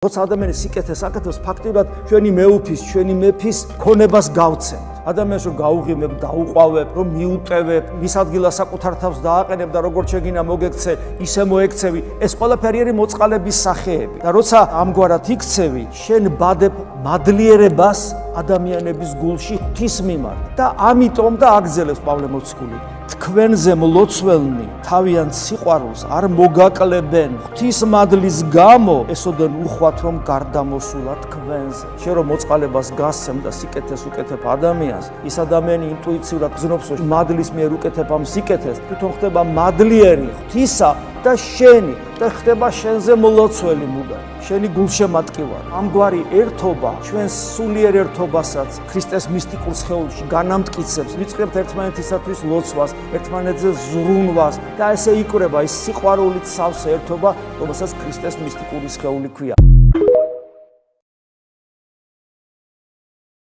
როცა ადამიანის სიკეთეს აკეთებს, ფაქტიურად ჩვენი მეუფის, ჩვენი მეფის ქონებას გავცემთ. ადამიანს რომ გაუღიმებ, დაუყვავებ, რომ მიუტევებ, მის ადგილას საკუთარ თავს დააყენებ და როგორც შეგინა მოგექცე, ისე მოექცევი, ეს ყველაფერი არის მოწყალების სახეები. და როცა ამგვარად იქცევი, შენ ბადებ მადლიერებას ადამიანების გულში ღვთის მიმართ. და ამიტომ და აგზელებს პავლე მოციქული. თქვენზე მლოცველნი თავიანთ სიყვარულს არ მოგაკლებენ ღვთის მადლის გამო, ესოდენ უხვათ რომ გარდამოსულა თქვენზე. შენ რომ მოწყალებას გასცემ და სიკეთეს უკეთებ ადამიანს, ის ადამიანი ინტუიციურად გზნობს რომ მადლის მიერ უკეთებ ამ სიკეთეს, თვითონ ხდება მადლიერი ღვთისა და შენი და ხდება შენზე მლოცველი მუდამ. შენი გულშემატკივარი. ამგვარი ერთობა ჩვენს სულიერ ერთობასაც ქრისტეს მისტიკურ სხეულში განამტკიცებს, ვიწყებთ ერთმანეთისათვის ლოცვას, ერთმანეთზე ზრუნვას და ესე იკვრება ის სიყვარულით სავსე ერთობა, რომელსაც ქრისტეს მისტიკური სხეული ქვია.